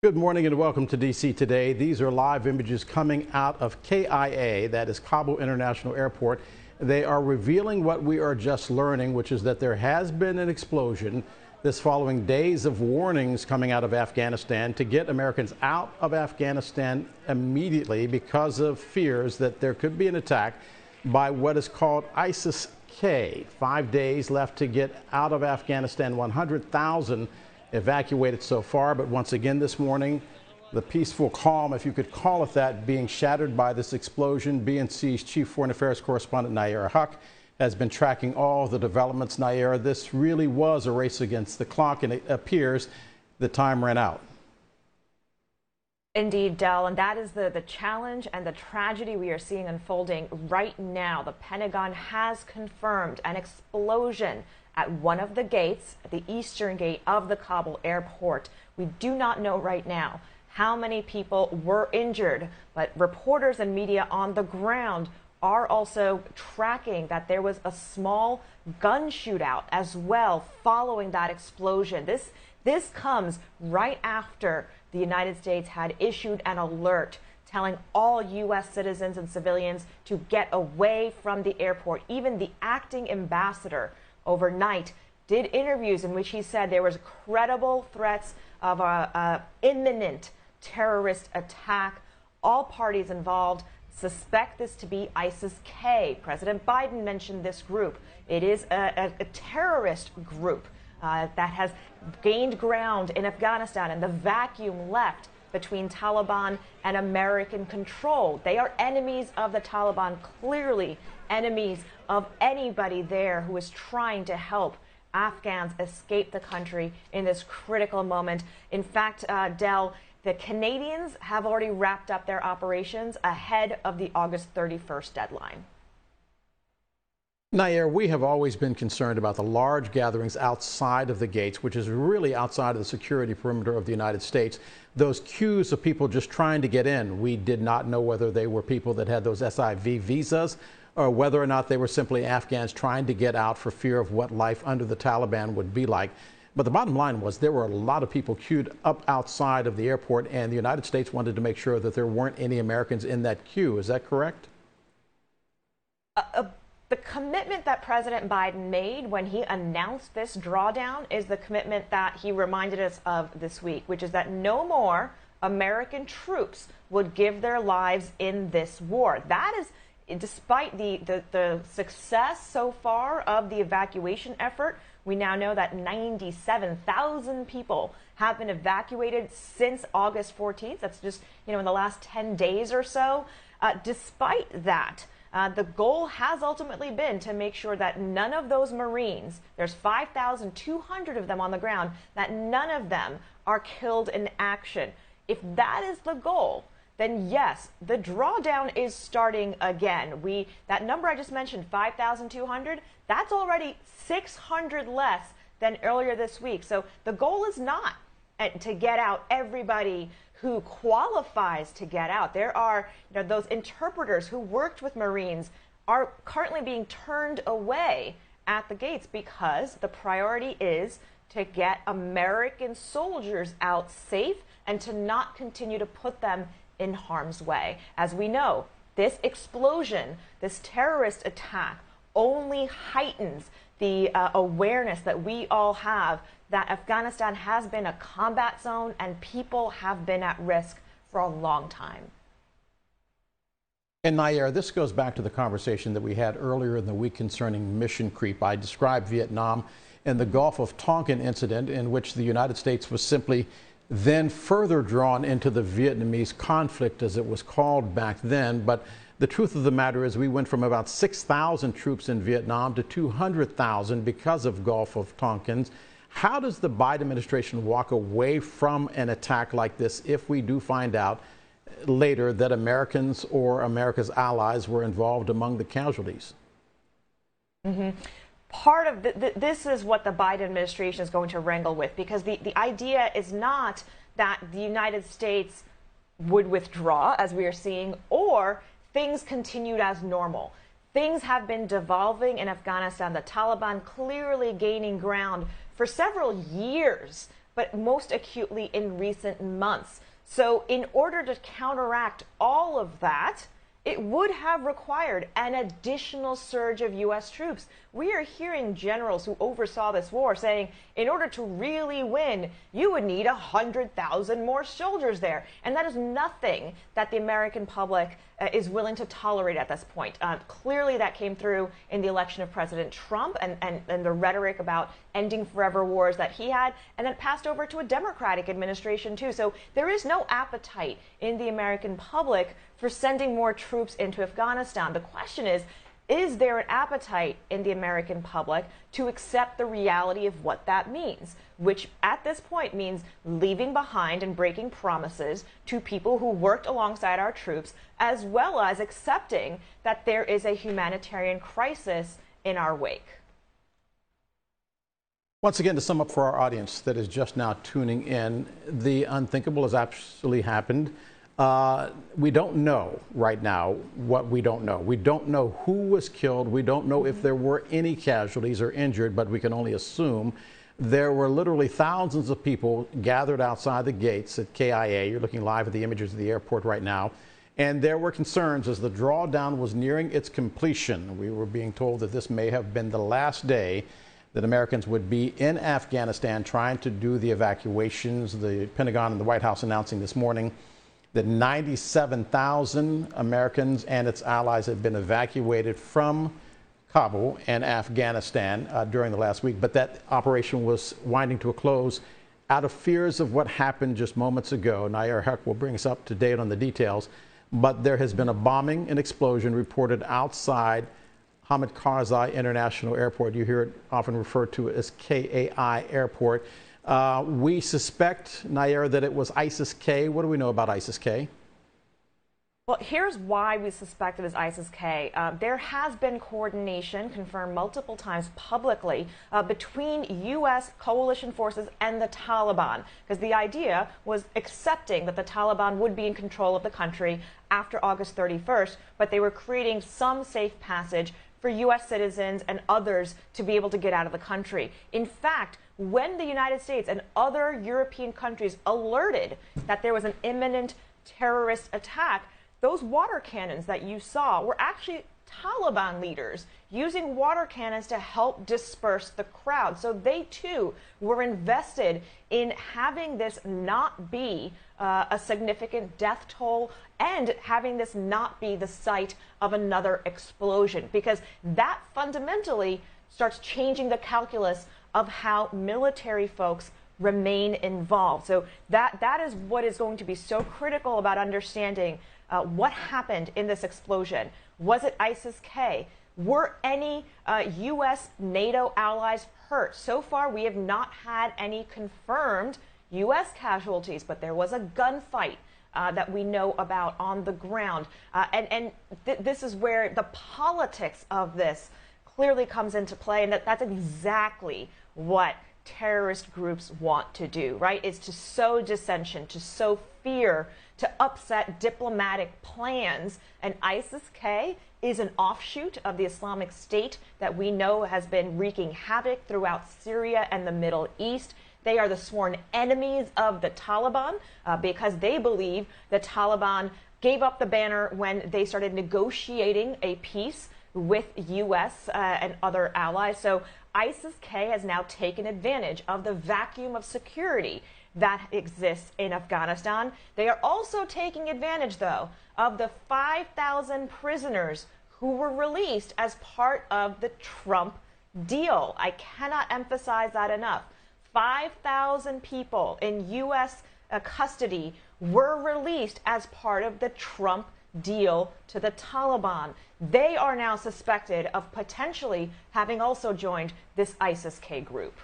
Good morning and welcome to DC Today. These are live images coming out of KIA, that is Kabul International Airport. They are revealing what we are just learning, which is that there has been an explosion. This following days of warnings coming out of Afghanistan to get Americans out of Afghanistan immediately because of fears that there could be an attack by what is called ISIS-K. 5 days left to get out of Afghanistan, 100,000 evacuated so far, but once again this morning, the peaceful calm, if you could call it that, being shattered by this explosion. BNC's Chief Foreign Affairs Correspondent Nayyera Haq has been tracking all the developments. Nayyera, this really was a race against the clock, and it appears the time ran out. Indeed, Del, and that is the challenge and the tragedy we are seeing unfolding right now. The Pentagon has confirmed an explosion at one of the gates, the eastern gate of the Kabul airport. We do not know right now how many people were injured, but reporters and media on the ground are also tracking that there was a small gun shootout as well following that explosion. This comes right after the United States had issued an alert telling all U.S. citizens and civilians to get away from the airport. Even the acting ambassador overnight did interviews in which he said there was credible threats of a imminent terrorist attack. All parties involved suspect this to be ISIS-K. President Biden mentioned this group. It is a terrorist group that has gained ground in Afghanistan, and the vacuum left between Taliban and American control. They are enemies of the Taliban, clearly enemies of anybody there who is trying to help Afghans escape the country in this critical moment. In fact, Del, the Canadians have already wrapped up their operations ahead of the August 31st deadline. Nayyera, we have always been concerned about the large gatherings outside of the gates, which is really outside of the security perimeter of the United States. Those queues of people just trying to get in. We did not know whether they were people that had those SIV visas or whether or not they were simply Afghans trying to get out for fear of what life under the Taliban would be like. But the bottom line was there were a lot of people queued up outside of the airport, and the United States wanted to make sure that there weren't any Americans in that queue. Is that correct? The commitment that President Biden made when he announced this drawdown is the commitment that he reminded us of this week, which is that no more American troops would give their lives in this war. That is, despite the success so far of the evacuation effort. We now know that 97,000 people have been evacuated since August 14th. That's just, in the last 10 days or so. Despite that, the goal has ultimately been to make sure that none of those Marines, there's 5,200 of them on the ground, that none of them are killed in action. If that is the goal, then yes, the drawdown is starting again. That number I just mentioned, 5,200, that's already 600 less than earlier this week. So the goal is not to get out everybody who qualifies to get out. There are those interpreters who worked with Marines are currently being turned away at the gates because the priority is to get American soldiers out safe and to not continue to put them in harm's way. As we know, this explosion, this terrorist attack, only heightens the awareness that we all have that Afghanistan has been a combat zone and people have been at risk for a long time. And Nayyera, this goes back to the conversation that we had earlier in the week concerning mission creep. I described Vietnam and the Gulf of Tonkin incident in which the United States was simply then further drawn into the Vietnamese conflict, as it was called back then. But the truth of the matter is we went from about 6,000 troops in Vietnam to 200,000 because of Gulf of Tonkin. How does the Biden administration walk away from an attack like this if we do find out later that Americans or America's allies were involved among the casualties? Part of this is what the Biden administration is going to wrangle with, because the idea is not that the United States would withdraw, as we are seeing, or things continued as normal. Things have been devolving in Afghanistan, the Taliban clearly gaining ground for several years but most acutely in recent months. So in order to counteract all of that, it would have required an additional surge of U.S. troops. We are hearing generals who oversaw this war saying, in order to really win, you would need 100,000 more soldiers there. And that is nothing that the American public is willing to tolerate at this point. Clearly, that came through in the election of President Trump and the rhetoric about ending forever wars that he had, and then passed over to a Democratic administration, too. So there is no appetite in the American public for sending more troops into Afghanistan. The question is there an appetite in the American public to accept the reality of what that means, which at this point means leaving behind and breaking promises to people who worked alongside our troops, as well as accepting that there is a humanitarian crisis in our wake. Once again, to sum up for our audience that is just now tuning in, the unthinkable has actually happened. We don't know right now what we don't know. We don't know who was killed. We don't know if there were any casualties or injured, but we can only assume there were literally thousands of people gathered outside the gates at KIA. You're looking live at the images of the airport right now. And there were concerns as the drawdown was nearing its completion. We were being told that this may have been the last day that Americans would be in Afghanistan trying to do the evacuations. The Pentagon and the White House announcing this morning that 97,000 Americans and its allies had been evacuated from Kabul and Afghanistan during the last week. But that operation was winding to a close out of fears of what happened just moments ago. Nayyera Haq will bring us up to date on the details. But there has been a bombing and explosion reported outside Hamid Karzai International Airport. You hear it often referred to as KAI Airport. We suspect, Nayyera, that it was ISIS-K. What do we know about ISIS-K? Well, here's why we suspect it is ISIS-K. There has been coordination, confirmed multiple times publicly, between U.S. coalition forces and the Taliban, because the idea was accepting that the Taliban would be in control of the country after August 31st, but they were creating some safe passage for U.S. citizens and others to be able to get out of the country. In fact, when the United States and other European countries alerted that there was an imminent terrorist attack, those water cannons that you saw were actually Taliban leaders using water cannons to help disperse the crowd. So they too were invested in having this not be a significant death toll and having this not be the site of another explosion, because that fundamentally starts changing the calculus of how military folks remain involved. So that is what is going to be so critical about understanding what happened in this explosion. Was it ISIS-K? Were any U.S. NATO allies hurt? So far, we have not had any confirmed U.S. casualties, but there was a gunfight that we know about on the ground. This is where the politics of this clearly comes into play, and that's exactly what terrorist groups want to do, right? Is to sow dissension, to sow fear, to upset diplomatic plans. And ISIS-K is an offshoot of the Islamic State that we know has been wreaking havoc throughout Syria and the Middle East. They are the sworn enemies of the Taliban because they believe the Taliban gave up the banner when they started negotiating a peace with U.S. And other allies. So ISIS-K has now taken advantage of the vacuum of security that exists in Afghanistan. They are also taking advantage, though, of the 5,000 prisoners who were released as part of the Trump deal. I cannot emphasize that enough. 5,000 people in U.S. custody were released as part of the Trump deal to the Taliban. They are now suspected of potentially having also joined this ISIS-K group.